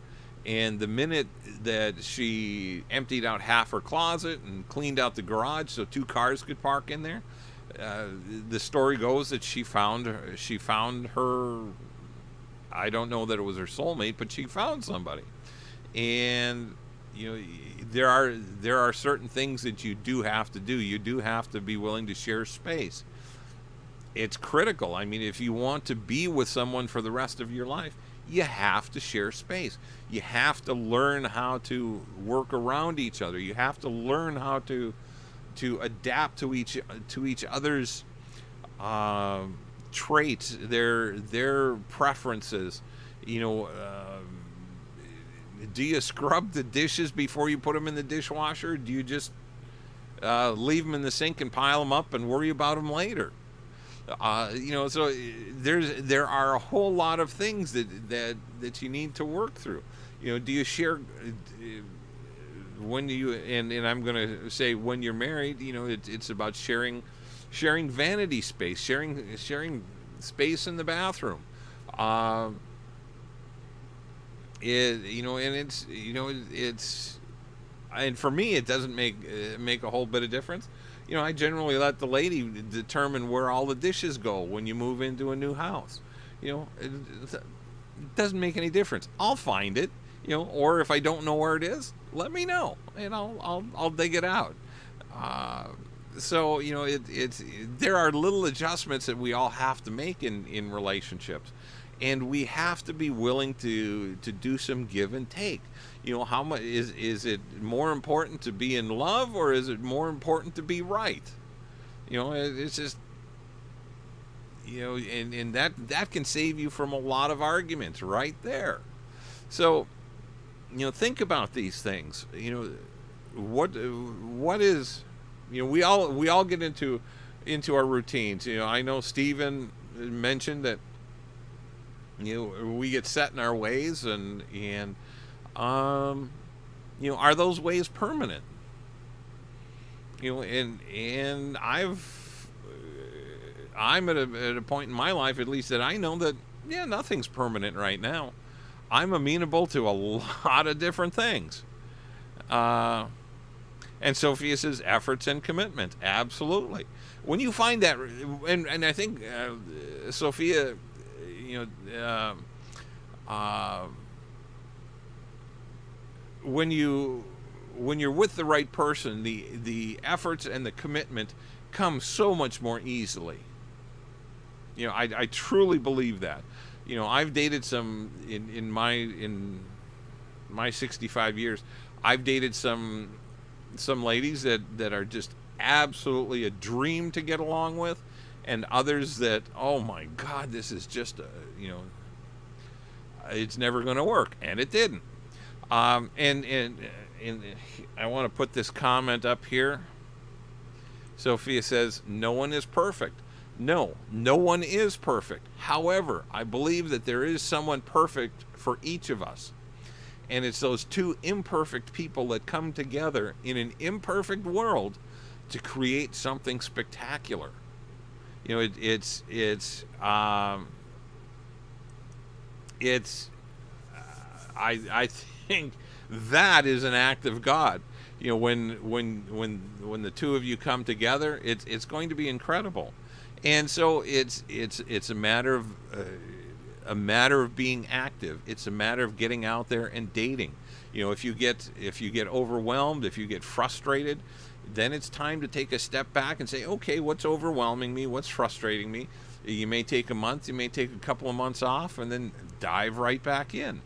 And the minute that she emptied out half her closet and cleaned out the garage so 2 cars could park in there, the story goes that she found her, I don't know that it was her soulmate, but she found somebody. And there are certain things that you do have to do. You do have to be willing to share space. It's critical. I mean, if you want to be with someone for the rest of your life, you have to share space. You have to learn how to work around each other. You have to learn how to adapt to each other's traits, their preferences. Do you scrub the dishes before you put them in the dishwasher? Do you just leave them in the sink and pile them up and worry about them later? So there are a whole lot of things that you need to work through. Do you share when you and I'm going to say when you're married? It's about sharing vanity space, sharing space in the bathroom. And for me, it doesn't make a whole bit of difference. I generally let the lady determine where all the dishes go when you move into a new house. It doesn't make any difference. I'll find it, or if I don't know where it is, let me know, and I'll dig it out. So there are little adjustments that we all have to make in relationships, and we have to be willing to do some give and take. How much is it more important to be in love, or is it more important to be right? It's just and that can save you from a lot of arguments right there. So think about these things. What is we all get into our routines. I know Stephen mentioned that we get set in our ways, and are those ways permanent? And I'm at a point in my life, at least, that I know that nothing's permanent right now. I'm amenable to a lot of different things. And Sophia says efforts and commitment. Absolutely. When you find that, and I think Sophia, when you're with the right person, the efforts and the commitment come so much more easily. I truly believe that. I've dated some in my 65 years. I've dated some some ladies that are just absolutely a dream to get along with, and others that, oh my God, this is just it's never going to work, and it didn't. And I want to put this comment up here. Sophia says, no one is perfect. No, no one is perfect. However, I believe that there is someone perfect for each of us. And it's those two imperfect people that come together in an imperfect world to create something spectacular. I think that is an act of God. When the two of you come together, it's going to be incredible. And so it's a matter of being active. It's a matter of getting out there and dating. If you get overwhelmed, if you get frustrated, then it's time to take a step back and say, okay, what's overwhelming me? What's frustrating me? You may take a month, you may take a couple of months off, and then dive right back in.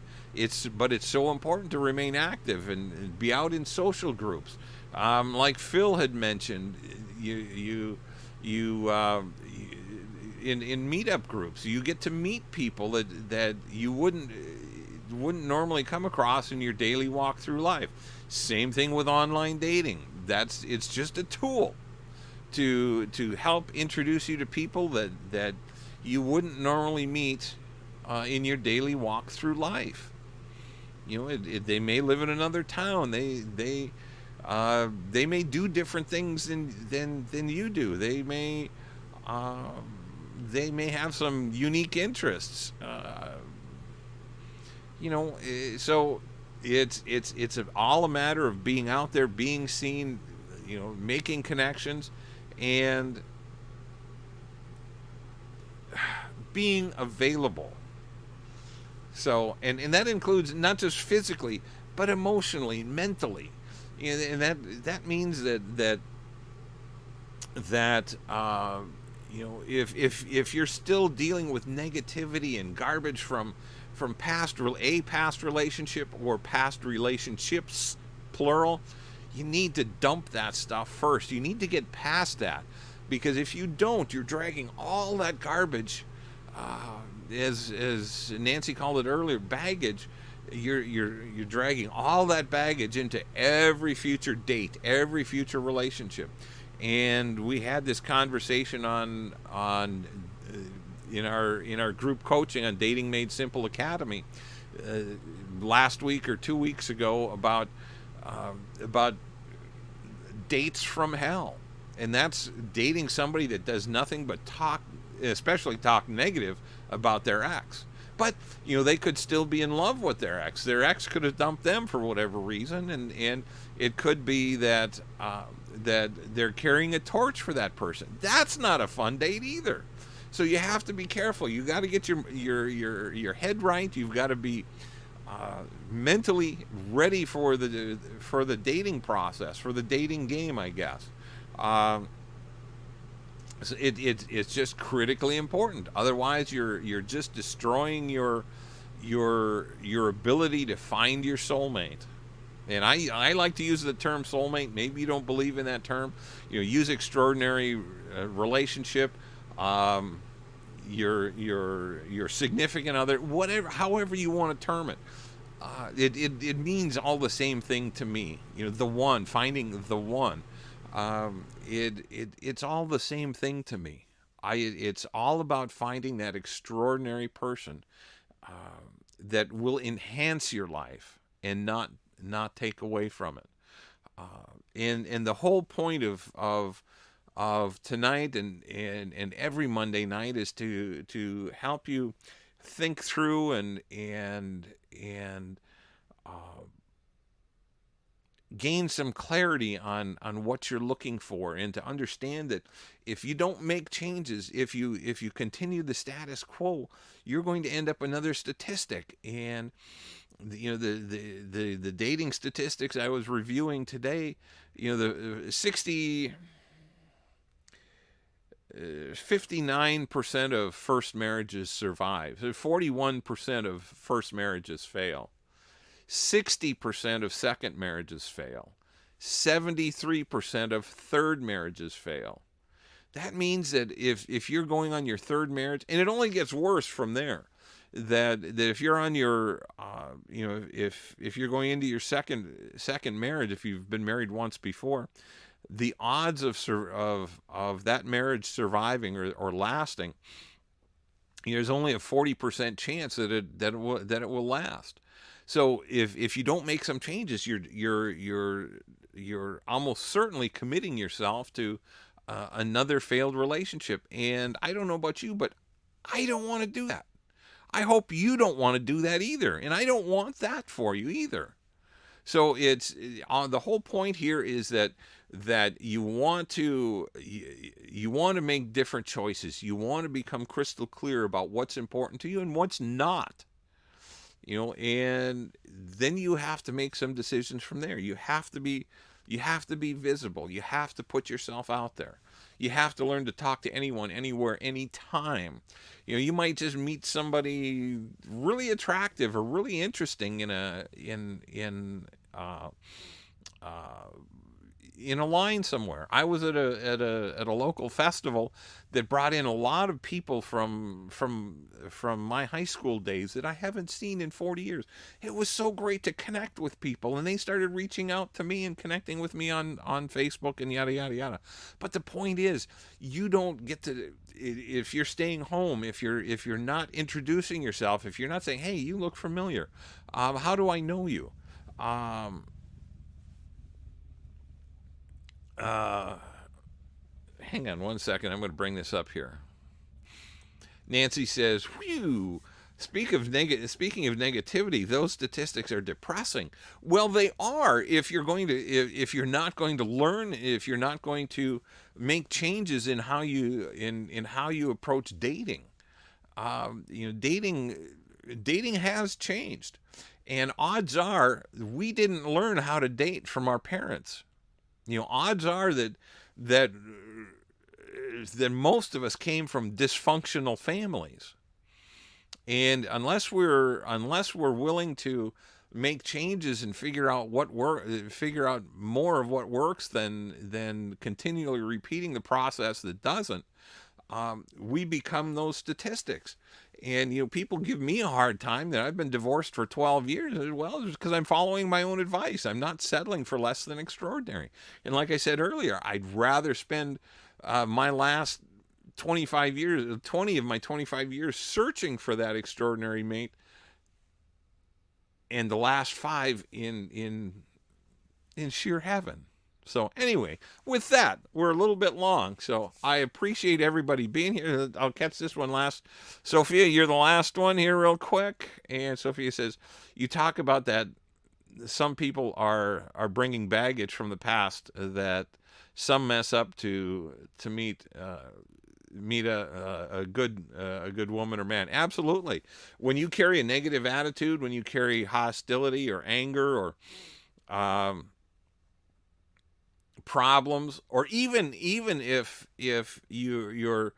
But it's so important to remain active and be out in social groups. Like Phil had mentioned, you in meetup groups, you get to meet people that you wouldn't normally come across in your daily walk through life. Same thing with online dating. It's just a tool to help introduce you to people that you wouldn't normally meet in your daily walk through life. They may live in another town. They may do different things than you do. They may have some unique interests. So it's all a matter of being out there, being seen, making connections, and being available. So, and that includes not just physically, but emotionally, mentally, and that means that if you're still dealing with negativity and garbage from past relationship or past relationships, plural, you need to dump that stuff first. You need to get past that, because if you don't, you're dragging all that garbage. As Nancy called it earlier, baggage. You're dragging all that baggage into every future date, every future relationship. And we had this conversation on in our group coaching on Dating Made Simple Academy last week or 2 weeks ago about dates from hell. And that's dating somebody that does nothing but talk, especially talk negative about their ex. But they could still be in love with their ex. Their ex could have dumped them for whatever reason, and it could be that they're carrying a torch for that person. That's not a fun date either. So you have to be careful. You got to get your head right. You've got to be mentally ready for the dating process, for the dating game, I guess. So it's just critically important. Otherwise, you're just destroying your ability to find your soulmate. And I like to use the term soulmate. Maybe you don't believe in that term. Use extraordinary relationship, your significant other, whatever, however you want to term it. It means all the same thing to me. The one, finding the one. It's all the same thing to me. It's all about finding that extraordinary person that will enhance your life and not take away from it. And the whole point of tonight and every Monday night is to help you think through and gain some clarity on what you're looking for, and to understand that if you don't make changes, if you continue the status quo, you're going to end up another statistic. And the dating statistics I was reviewing today, the 59% of first marriages survive. 41% of first marriages fail. 60% of second marriages fail. 73% of third marriages fail. That means that if you're going on your third marriage, and it only gets worse from there, that if you're on your if you're going into your second marriage, if you've been married once before, the odds of that marriage surviving or lasting, there's only a 40% chance that it will last. So if you don't make some changes, you're almost certainly committing yourself to another failed relationship. And I don't know about you, but I don't want to do that. I hope you don't want to do that either, and I don't want that for you either. So it's the whole point here is that you want to make different choices. You want to become crystal clear about what's important to you and what's not. And then you have to make some decisions from there. You have to be visible. You have to put yourself out there. You have to learn to talk to anyone, anywhere, anytime. You might just meet somebody really attractive or really interesting in a line somewhere. I was at a local festival that brought in a lot of people from my high school days that I haven't seen in 40 years. It was so great to connect with people, and they started reaching out to me and connecting with me on Facebook and yada yada yada. But the point is, you don't get to, if you're staying home, if you're not introducing yourself, if you're not saying, hey, you look familiar, how do I know you? Hang on one second. I'm going to bring this up here. Nancy says, "Whew. Speaking of negativity, those statistics are depressing." Well, they are. If you're not going to learn, if you're not going to make changes in how you approach dating, dating has changed, and odds are we didn't learn how to date from our parents. Odds are that most of us came from dysfunctional families, and unless we're willing to make changes and figure out more of what works than continually repeating the process that doesn't, we become those statistics. And people give me a hard time that I've been divorced for 12 years. Well, it's because I'm following my own advice. I'm not settling for less than extraordinary. And like I said earlier, I'd rather spend my last 20 of my 25 years searching for that extraordinary mate, and the last 5 in sheer heaven. So anyway, with that, we're a little bit long, so I appreciate everybody being here. I'll catch this one last. Sophia, you're the last one here real quick. And Sophia says, you talk about that some people are bringing baggage from the past that some mess up to meet a good woman or man. Absolutely. When you carry a negative attitude, when you carry hostility or anger or problems, or even if you're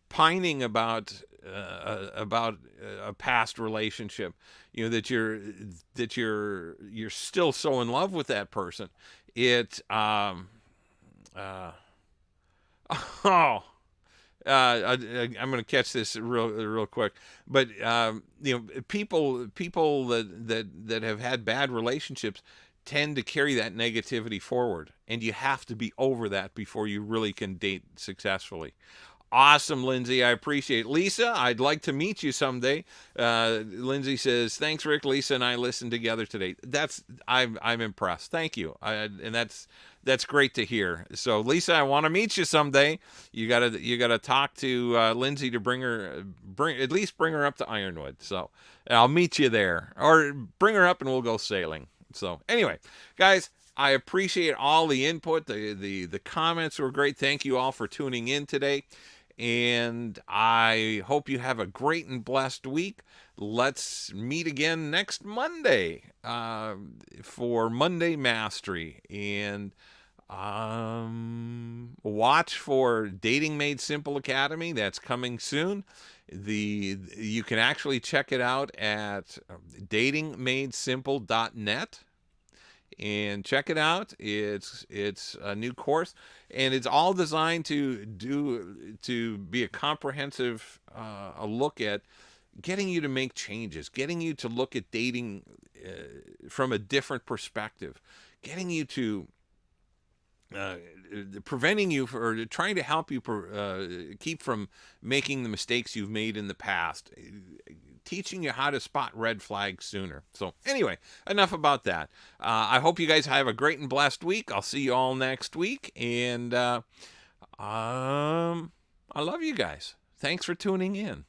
pining about a past relationship, that you're still so in love with that person, I'm going to catch this real quick, but people that have had bad relationships tend to carry that negativity forward, and you have to be over that before you really can date successfully. Awesome, Lindsay. I appreciate it. Lisa, I'd like to meet you someday. Lindsay says, thanks, Rick. Lisa and I listened together today. I'm impressed. Thank you. And that's great to hear. So, Lisa, I want to meet you someday. You gotta talk to Lindsay to at least bring her up to Ironwood. So I'll meet you there, or bring her up and we'll go sailing. So anyway, guys, I appreciate all the input. The comments were great. Thank you all for tuning in today. And I hope you have a great and blessed week. Let's meet again next Monday for Monday Mastery. And watch for Dating Made Simple Academy. That's coming soon. You can actually check it out at datingmadesimple.net and check it out. It's a new course, and it's all designed to be a comprehensive a look at getting you to make changes, getting you to look at dating from a different perspective, getting you to uh, preventing you or trying to help you keep from making the mistakes you've made in the past, teaching you how to spot red flags sooner. So anyway, enough about that. I hope you guys have a great and blessed week. I'll see you all next week, and I love you guys. Thanks for tuning in.